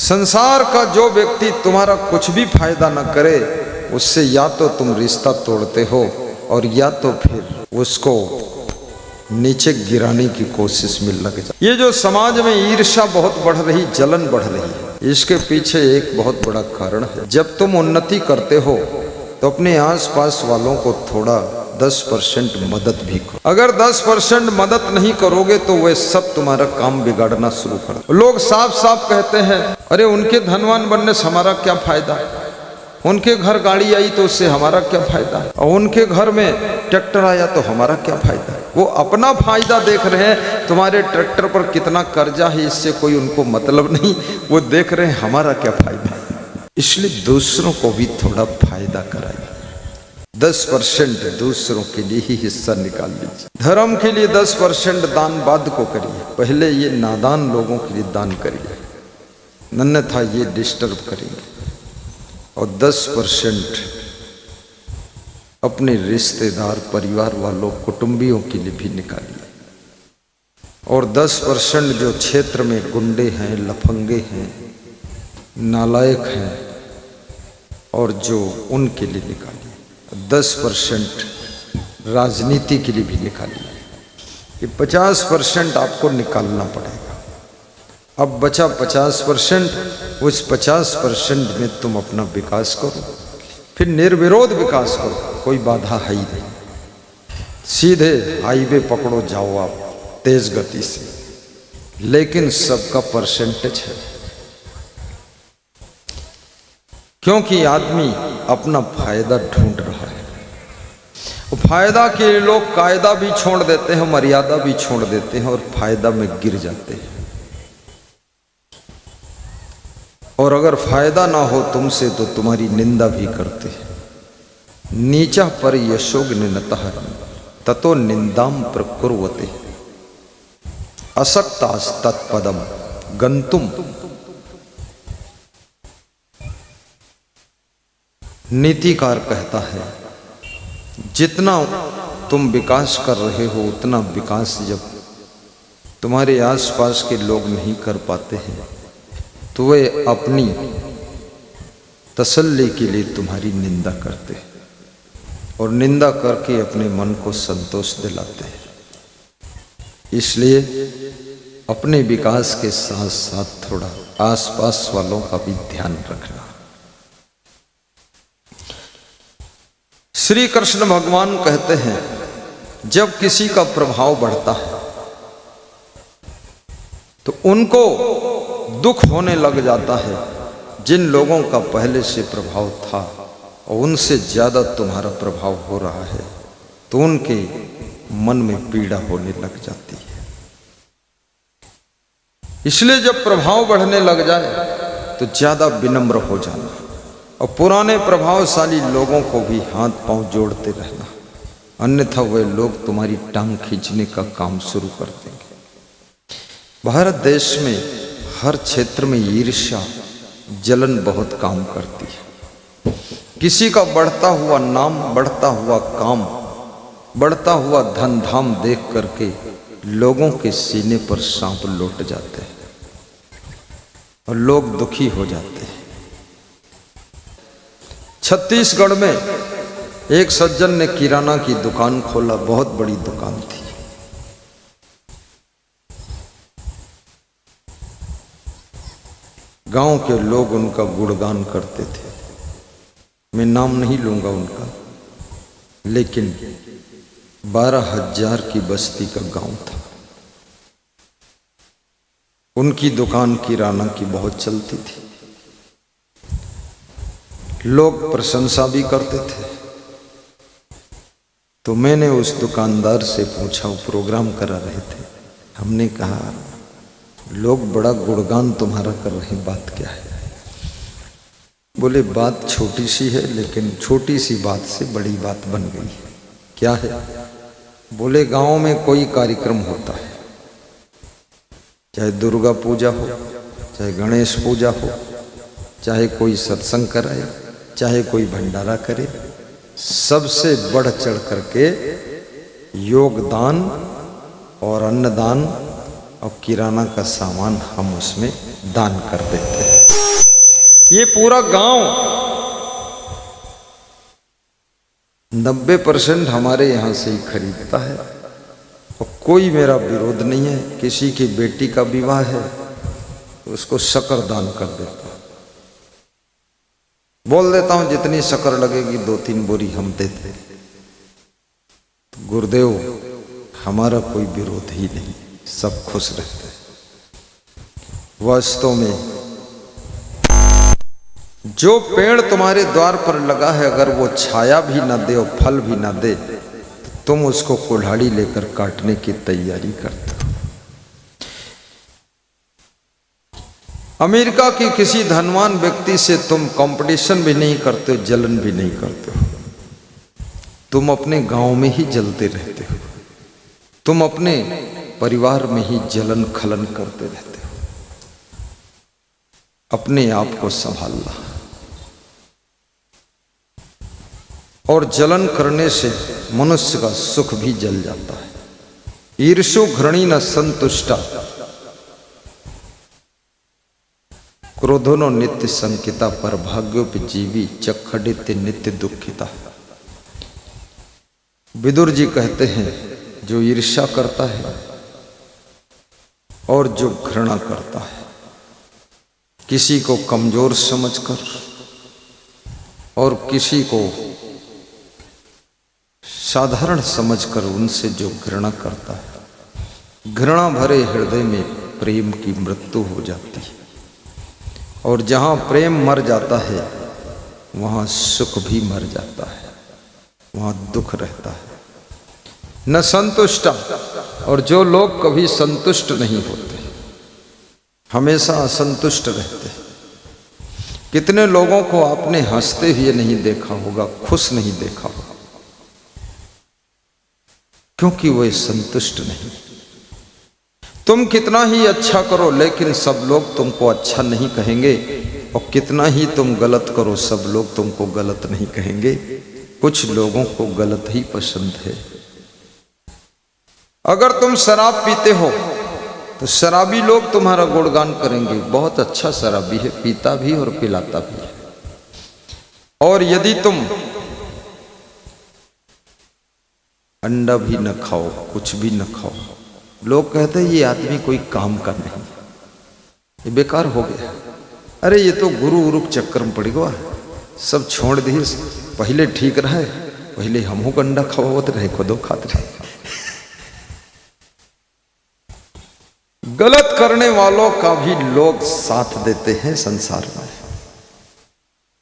संसार का जो व्यक्ति तुम्हारा कुछ भी फायदा न करे, उससे या तो तुम रिश्ता तोड़ते हो और या तो फिर उसको नीचे गिराने की कोशिश में लग जाए। ये जो समाज में ईर्ष्या बहुत बढ़ रही, जलन बढ़ रही है, इसके पीछे एक बहुत बड़ा कारण है। जब तुम उन्नति करते हो तो अपने आसपास वालों को थोड़ा 10% मदद भी करो। अगर 10% मदद नहीं करोगे तो वे सब तुम्हारा काम बिगाड़ना शुरू कर। लोग साफ साफ कहते हैं, अरे उनके धनवान बनने से हमारा क्या फायदा, उनके घर गाड़ी आई तो उससे हमारा क्या फायदा, और उनके घर में ट्रैक्टर आया तो हमारा क्या फायदा। वो अपना फायदा देख रहे हैं, तुम्हारे ट्रैक्टर पर कितना कर्जा है इससे कोई उनको मतलब नहीं, वो देख रहे हैं हमारा क्या फायदा। इसलिए दूसरों को भी थोड़ा फायदा कराइए। 10% दूसरों के लिए ही हिस्सा निकाल लीजिए। धर्म के लिए 10% दान बाद को करिए, पहले ये नादान लोगों के लिए दान करिए, अन्यथा ये डिस्टर्ब करेंगे। और 10% अपने रिश्तेदार, परिवार वालों, कुटुंबियों के लिए भी निकालिए। और 10% जो क्षेत्र में गुंडे हैं, लफंगे हैं, नालायक हैं, और जो उनके लिए निकालिए। 10% राजनीति के लिए भी निकालिए। ये 50% आपको निकालना पड़ेगा। अब बचा 50%, उस 50% में तुम अपना विकास करो, फिर निर्विरोध विकास करो, कोई बाधा है ही नहीं। सीधे हाईवे पकड़ो, जाओ आप तेज गति से, लेकिन सबका परसेंटेज है, क्योंकि आदमी अपना फायदा ढूंढ रहा है। फायदा के लिए लोग कायदा भी छोड़ देते हैं, मर्यादा भी छोड़ देते हैं और फायदा में गिर जाते हैं। और अगर फायदा ना हो तुमसे तो तुम्हारी निंदा भी करते हैं। नीचा पर यशोग्निनतः ततो निंदाम प्रकुर्वते असक्तास्तत्पदम गंतुम। नीतिकार कहता है, जितना तुम विकास कर रहे हो उतना विकास जब तुम्हारे आसपास के लोग नहीं कर पाते हैं तो वे अपनी तसल्ली के लिए तुम्हारी निंदा करते हैं और निंदा करके अपने मन को संतोष दिलाते हैं। इसलिए अपने विकास के साथ साथ थोड़ा आसपास वालों का भी ध्यान रखना। श्री कृष्ण भगवान कहते हैं, जब किसी का प्रभाव बढ़ता है तो उनको दुख होने लग जाता है। जिन लोगों का पहले से प्रभाव था और उनसे ज्यादा तुम्हारा प्रभाव हो रहा है तो उनके मन में पीड़ा होने लग जाती है। इसलिए जब प्रभाव बढ़ने लग जाए तो ज्यादा विनम्र हो जाना और पुराने प्रभावशाली लोगों को भी हाथ पांव जोड़ते रहना, अन्यथा वे लोग तुम्हारी टांग खींचने का काम शुरू कर देंगे। भारत देश में हर क्षेत्र में ईर्ष्या, जलन बहुत काम करती है। किसी का बढ़ता हुआ नाम, बढ़ता हुआ काम, बढ़ता हुआ धन धाम देख करके लोगों के सीने पर सांप लौट जाते हैं और लोग दुखी हो जाते हैं। छत्तीसगढ़ में एक सज्जन ने किराना की दुकान खोला, बहुत बड़ी दुकान थी। गांव के लोग उनका गुणगान करते थे। मैं नाम नहीं लूंगा उनका, लेकिन 12,000 की बस्ती का गांव था। उनकी दुकान किराना की बहुत चलती थी, लोग प्रशंसा भी करते थे। तो मैंने उस दुकानदार से पूछा, वो प्रोग्राम करा रहे थे, हमने कहा लोग बड़ा गुणगान तुम्हारा कर रहे हैं, बात क्या है? बोले बात छोटी सी है, लेकिन छोटी सी बात से बड़ी बात बन गई है। क्या है? बोले गांव में कोई कार्यक्रम होता है, चाहे दुर्गा पूजा हो, चाहे गणेश पूजा हो, चाहे कोई सत्संग कराए, चाहे कोई भंडारा करे, सबसे बढ़ चढ़ करके योगदान और अन्नदान और किराना का सामान हम उसमें दान कर देते हैं। ये पूरा गांव 90% हमारे यहाँ से ही खरीदता है और कोई मेरा विरोध नहीं है। किसी की बेटी का विवाह है तो उसको शक्कर दान कर देता हूँ, बोल देता हूँ जितनी शक्कर लगेगी 2-3 बोरी हम देते। तो गुरुदेव हमारा कोई विरोध ही नहीं, सब खुश रहते हैं। वास्तव में जो पेड़ तुम्हारे द्वार पर लगा है अगर वो छाया भी ना दे और फल भी ना दे तो तुम उसको कुल्हाड़ी लेकर काटने की तैयारी करते हो। अमेरिका की किसी धनवान व्यक्ति से तुम कंपटीशन भी नहीं करते हो, जलन भी नहीं करते हो। तुम अपने गांव में ही जलते रहते हो, तुम अपने परिवार में ही जलन खलन करते रहते हो। अपने आप को संभालना। और जलन करने से मनुष्य का सुख भी जल जाता है। ईर्षु घृणी न संतुष्टा, क्रोधो नो नित्य संकिता, पर भाग्योपजीवी चखडित नित्य दुखिता। विदुर जी कहते हैं जो ईर्ष्या करता है और जो घृणा करता है, किसी को कमजोर समझकर और किसी को साधारण समझकर उनसे जो घृणा करता है, घृणा भरे हृदय में प्रेम की मृत्यु हो जाती है। और जहाँ प्रेम मर जाता है वहाँ सुख भी मर जाता है, वहाँ दुख रहता है। न संतुष्टा, और जो लोग कभी संतुष्ट नहीं होते, हमेशा असंतुष्ट रहते। कितने लोगों को आपने हंसते हुए नहीं देखा होगा, खुश नहीं देखा होगा, क्योंकि वे संतुष्ट नहीं। तुम कितना ही अच्छा करो लेकिन सब लोग तुमको अच्छा नहीं कहेंगे, और कितना ही तुम गलत करो सब लोग तुमको गलत नहीं कहेंगे। कुछ लोगों को गलत ही पसंद है। अगर तुम शराब पीते हो तो शराबी लोग तुम्हारा गुणगान करेंगे, बहुत अच्छा शराबी है, पीता भी और पिलाता भी है। और यदि तुम अंडा भी न खाओ, कुछ भी न खाओ, लोग कहते हैं ये आदमी कोई काम का नहीं, ये बेकार हो गया। अरे ये तो गुरु उरुक चक्कर में पड़ गया, सब छोड़ दिए, पहले ठीक रहे, पहले हमहू को अंडा खाओ रहे, खुदो खाते रहे। गलत करने वालों का भी लोग साथ देते हैं संसार में,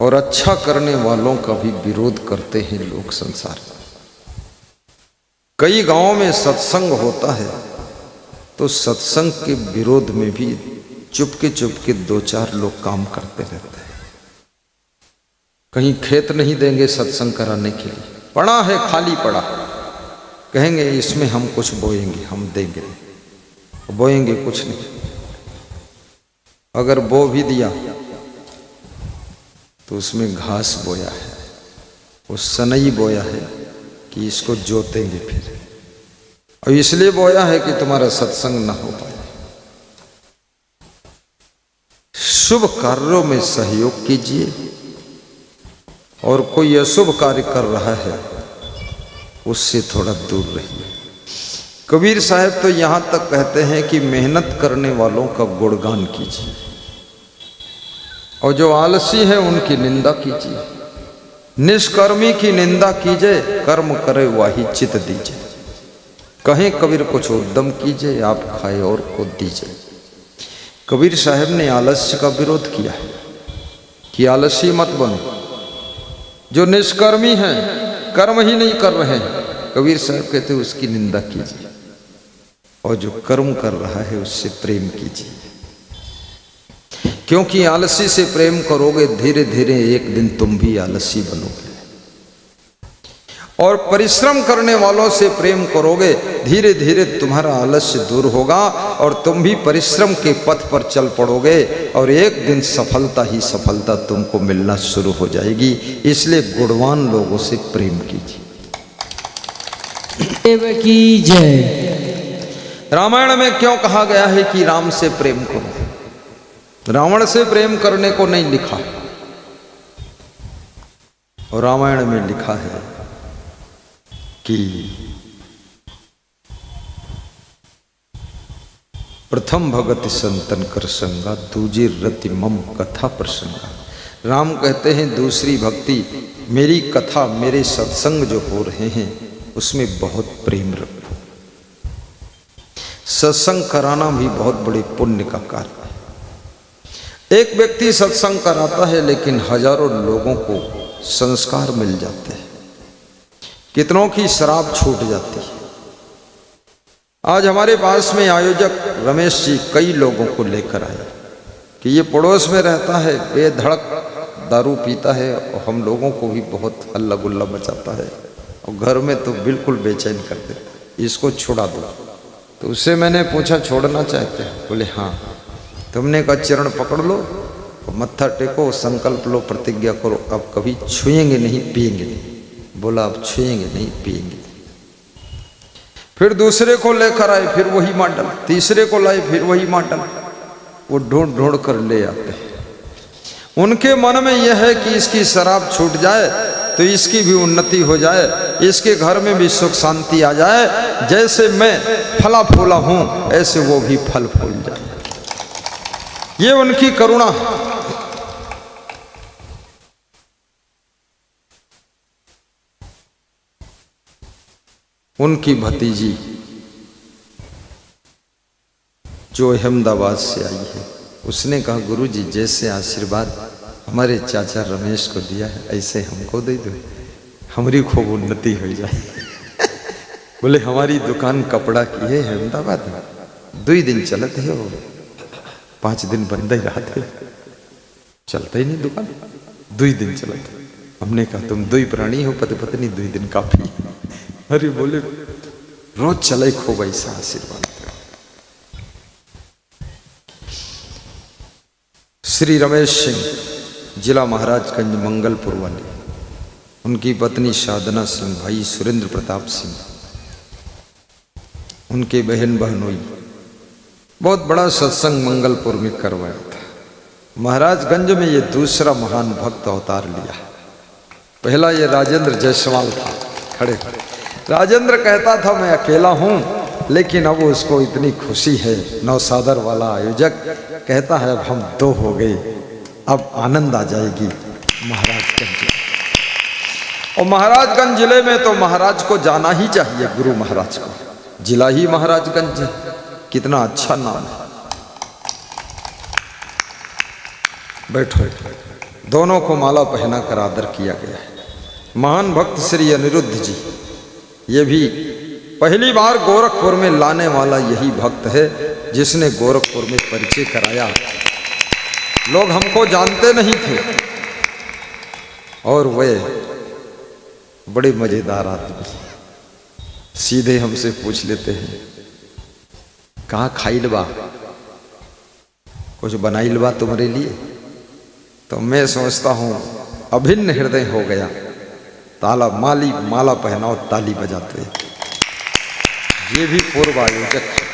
और अच्छा करने वालों का भी विरोध करते हैं लोग संसार में। कई गांवों में सत्संग होता है तो सत्संग के विरोध में भी चुपके चुपके 2-4 लोग काम करते रहते हैं। कहीं खेत नहीं देंगे सत्संग कराने के लिए, पड़ा है खाली पड़ा, कहेंगे इसमें हम कुछ बोएंगे, हम देंगे, बोएंगे कुछ नहीं। अगर बो भी दिया तो उसमें घास बोया है, वो सनई बोया है कि इसको जोतेंगे फिर, और इसलिए बोया है कि तुम्हारा सत्संग ना हो पाए। शुभ कार्यों में सहयोग कीजिए, और कोई अशुभ कार्य कर रहा है उससे थोड़ा दूर रहिए। कबीर साहब तो यहाँ तक कहते हैं कि मेहनत करने वालों का गुणगान कीजिए, और जो आलसी है उनकी निंदा कीजिए। निष्कर्मी की निंदा कीजिए, कर्म करे वही चित दीजिए। कहें कबीर कुछ उद्यम कीजिए, आप खाए और को दीजिए। कबीर साहब ने आलस्य का विरोध किया है कि आलसी मत बनो। जो निष्कर्मी हैं, कर्म ही नहीं कर रहे हैं, कबीर साहब कहते उसकी निंदा कीजिए, और जो कर्म कर रहा है उससे प्रेम कीजिए। क्योंकि आलसी से प्रेम करोगे धीरे धीरे एक दिन तुम भी आलसी बनोगे, और परिश्रम करने वालों से प्रेम करोगे धीरे धीरे तुम्हारा आलस्य दूर होगा और तुम भी परिश्रम के पथ पर चल पड़ोगे, और एक दिन सफलता ही सफलता तुमको मिलना शुरू हो जाएगी। इसलिए गुणवान लोगों से प्रेम कीजिए। देव की जय। रामायण में क्यों कहा गया है कि राम से प्रेम करो? रावण से प्रेम करने को नहीं लिखा, और रामायण में लिखा है कि प्रथम भगति संतन कर संगा, दूजी रति मम कथा प्रसंगा। राम कहते हैं दूसरी भक्ति मेरी कथा, मेरे सत्संग जो हो रहे हैं उसमें बहुत प्रेम रखो। सत्संग कराना भी बहुत बड़े पुण्य का कार्य है। एक व्यक्ति सत्संग कराता है लेकिन हजारों लोगों को संस्कार मिल जाते हैं, कितनों की शराब छूट जाती है। आज हमारे पास में आयोजक रमेश जी कई लोगों को लेकर आए कि ये पड़ोस में रहता है, बेधड़क दारू पीता है और हम लोगों को भी बहुत हल्ला गुल्ला मचाता है और घर में तो बिल्कुल बेचैन कर देते, इसको छुड़ा दो। तो उससे मैंने पूछा छोड़ना चाहते हैं? बोले हाँ। तुमने कहा चरण पकड़ लो, मत्था टेको, संकल्प लो, प्रतिज्ञा करो, अब कभी छुएंगे नहीं, पिएंगे नहीं। बोला अब छुएंगे नहीं, पिएंगे। फिर दूसरे को लेकर आए, फिर वही मॉडल, तीसरे को लाए, फिर वही मॉडल। वो ढूंढ ढूंढ कर ले आते हैं। उनके मन में यह है कि इसकी शराब छूट जाए तो इसकी भी उन्नति हो जाए, इसके घर में भी सुख शांति आ जाए, जैसे मैं फला फूला हूं ऐसे वो भी फल फूल जाए। ये उनकी करुणा है। उनकी भतीजी जो अहमदाबाद से आई है, उसने कहा गुरुजी जैसे आशीर्वाद हमारे चाचा रमेश को दिया है ऐसे हमको दे दो, हमारी खूब उन्नति हो जाए। बोले हमारी दुकान कपड़ा की है अहमदाबाद में, 2 दिन चलते हो, 5 दिन बंद ही रहा थे, चलता ही नहीं दुकान, 2 दिन चलते। हमने कहा तुम 2 प्राणी हो, पति पत्नी 2 दिन काफी। अरे बोले रोज चले खूब ऐसा आशीर्वाद। श्री रमेश सिंह, जिला महाराजगंज, मंगलपुर वाले, उनकी पत्नी साधना सिंह, भाई सुरेंद्र प्रताप सिंह, उनके बहन बहनोई, बहुत बड़ा सत्संग मंगलपुर में करवाया था। महाराजगंज में ये दूसरा महान भक्त अवतार लिया। पहला ये राजेंद्र जायसवाल था, खड़े खड़े। राजेंद्र कहता था मैं अकेला हूं, लेकिन अब उसको इतनी खुशी है। नौसादर वाला आयोजक कहता है अब हम 2 हो गए, अब आनंद आ जाएगी महाराजगंज। और महाराजगंज जिले में तो महाराज को जाना ही चाहिए, गुरु महाराज को। जिला ही महाराजगंज है, कितना अच्छा नाम है। बैठो। दोनों को माला पहना कर आदर किया गया है। महान भक्त श्री अनिरुद्ध जी, ये भी पहली बार गोरखपुर में लाने वाला यही भक्त है जिसने गोरखपुर में परिचय कराया। लोग हमको जानते नहीं थे और वे बड़े मजेदार आदमी, सीधे हमसे पूछ लेते हैं कहाँ खाइल बा, कुछ बनाइल बा तुम्हारे लिए? तो मैं सोचता हूँ अभिन्न हृदय हो गया, ताला माली माला पहनाओ ताली बजाते। ये भी पूर्व आयोजक है,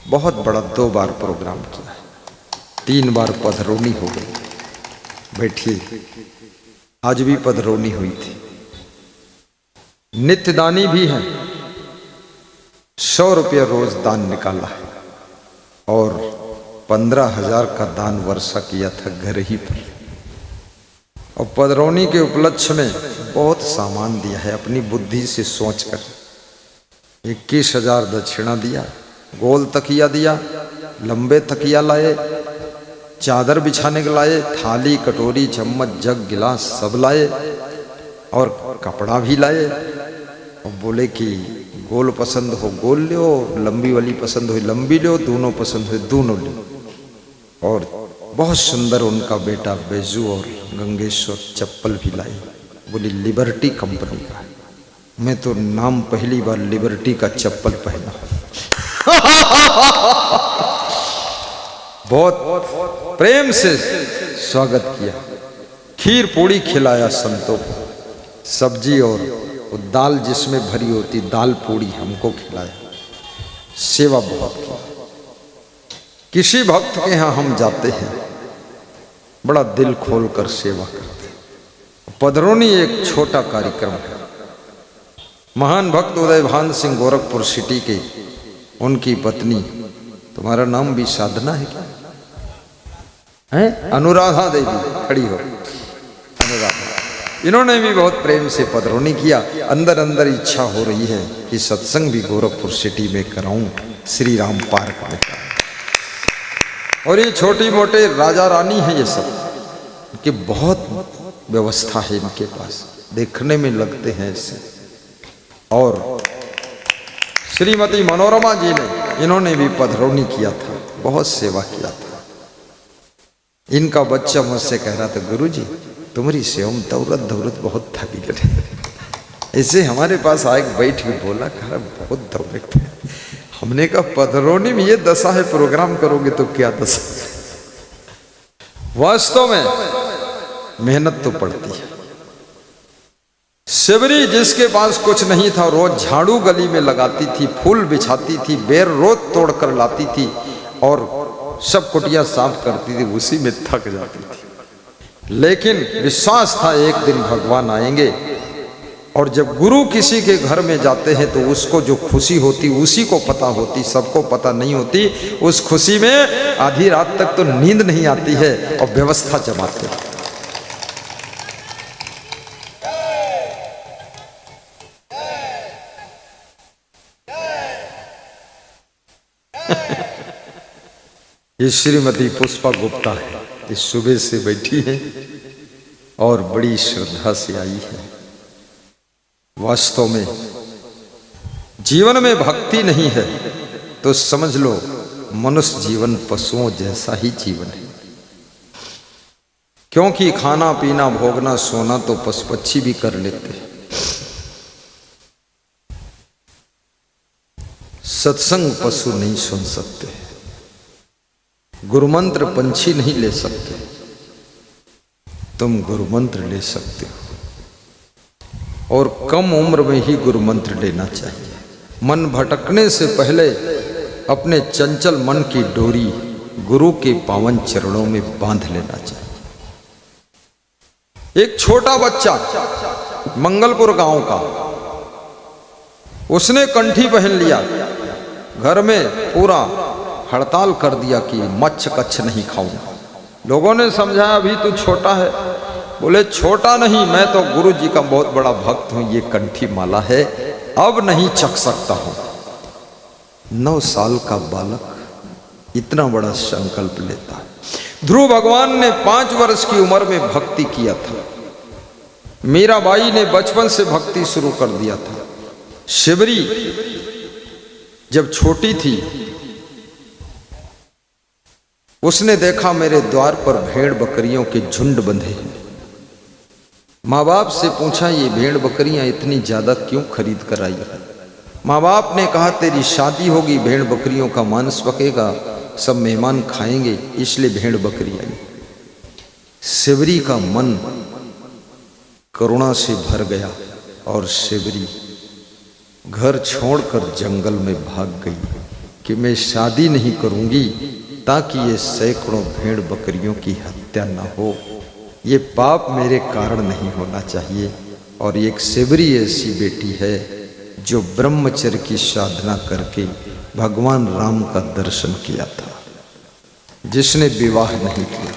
बहुत बड़ा 2 बार प्रोग्राम किया है, 3 बार पधरौनी हो गई। बैठिए, आज भी पधरौनी हुई थी। नित्यदानी भी है, 100 रुपया रोज दान निकाला है और 15,000 का दान वर्षा किया था घर ही पर। और पधरौनी के उपलक्ष्य में बहुत सामान दिया है, अपनी बुद्धि से सोचकर 21,000 दक्षिणा दिया, गोल तकिया दिया, लंबे तकिया लाए, चादर बिछाने के लाए, थाली कटोरी चम्मच जग गिलास सब लाए और कपड़ा भी लाए। और बोले कि गोल पसंद हो गोल लो, लंबी वाली पसंद हो लंबी लो, दोनों पसंद हो दोनों लो। और बहुत सुंदर उनका बेटा बैजू और गंगेश्वर चप्पल भी लाए, बोली लिबर्टी कंपनी का। मैं तो नाम पहली बार लिबर्टी का चप्पल पहना। बहुत प्रेम से स्वागत किया, खीर पूड़ी खिलाया संतों को, सब्जी और दाल जिसमें भरी होती दाल पूड़ी हमको खिलाया, सेवा बहुत की। किसी भक्त के यहाँ हम जाते हैं, बड़ा दिल खोलकर सेवा करते हैं। पधरौनी एक छोटा कार्यक्रम है। महान भक्त उदयभान सिंह गोरखपुर सिटी के, उनकी पत्नी, तुम्हारा नाम भी साधना है क्या है? अनुराधा देवी, खड़ी हो अनुराधा। इन्होंने भी बहुत प्रेम से पधरौनी किया। अंदर अंदर इच्छा हो रही है कि सत्संग भी गोरखपुर सिटी में कराऊं, श्री राम पार्क में। और ये छोटी मोटे राजा रानी है ये सब, कि बहुत व्यवस्था है इनके पास, देखने में लगते हैं ऐसे। और श्रीमती मनोरमा जी ने, इन्होंने भी पधरौनी किया था, बहुत सेवा किया था। इनका बच्चा मुझसे कह रहा था, गुरुजी तुम्हारी सेवा में दौड़त दौड़त बहुत थकी गए। ऐसे हमारे पास आए, बैठ के बोला, कहा बहुत दौड़े थे। हमने कहा पधरौनी में ये दशा है, प्रोग्राम करोगे तो क्या दशा। वास्तव में मेहनत तो पड़ती है। शिवरी जिसके पास कुछ नहीं था, रोज झाड़ू गली में लगाती थी, फूल बिछाती थी, बेर रोज तोड़ कर लाती थी और सब कुटिया साफ करती थी, उसी में थक जाती थी। लेकिन विश्वास था एक दिन भगवान आएंगे। और जब गुरु किसी के घर में जाते हैं तो उसको जो खुशी होती उसी को पता होती, सबको पता नहीं होती। उस खुशी में आधी रात तक तो नींद नहीं आती है और व्यवस्था जमाते हैं। ये श्रीमती पुष्पा गुप्ता है, इस सुबह से बैठी है और बड़ी श्रद्धा से आई है। वास्तव में जीवन में भक्ति नहीं है तो समझ लो मनुष्य जीवन पशुओं जैसा ही जीवन है। क्योंकि खाना पीना भोगना सोना तो पशु पक्षी भी कर लेते हैं। सत्संग पशु नहीं सुन सकते, गुरुमंत्र पंछी नहीं ले सकते, तुम गुरुमंत्र ले सकते हो। और कम उम्र में ही गुरुमंत्र लेना चाहिए। मन भटकने से पहले अपने चंचल मन की डोरी गुरु के पावन चरणों में बांध लेना चाहिए। एक छोटा बच्चा मंगलपुर गांव का, उसने कंठी पहन लिया, घर में पूरा हड़ताल कर दिया कि मच्छ कच्छ नहीं खाऊंगा। लोगों ने समझाया अभी तू छोटा है। बोले छोटा नहीं, मैं तो गुरु जी का बहुत बड़ा भक्त हूं, ये कंठी माला है, अब नहीं चख सकता हूं। 9 साल का बालक इतना बड़ा संकल्प लेता है। ध्रुव भगवान ने 5 वर्ष की उम्र में भक्ति किया था। मीराबाई ने बचपन से भक्ति शुरू कर दिया था। शिवरी जब छोटी थी, उसने देखा मेरे द्वार पर भेड़ बकरियों के झुंड बंधे हैं। माँ बाप से पूछा, ये भेड़ बकरियां इतनी ज्यादा क्यों खरीद कर आई है? माँ बाप ने कहा तेरी शादी होगी, भेड़ बकरियों का मांस पकेगा, सब मेहमान खाएंगे, इसलिए भेड़ बकरी आई। शिवरी का मन करुणा से भर गया और शिवरी घर छोड़कर जंगल में भाग गई कि मैं शादी नहीं करूंगी ताकि ये सैकड़ों भेड़ बकरियों की हत्या न हो। ये पाप मेरे कारण नहीं होना चाहिए। और एक शिवरी ऐसी बेटी है जो ब्रह्मचर्य की साधना करके भगवान राम का दर्शन किया था, जिसने विवाह नहीं किया।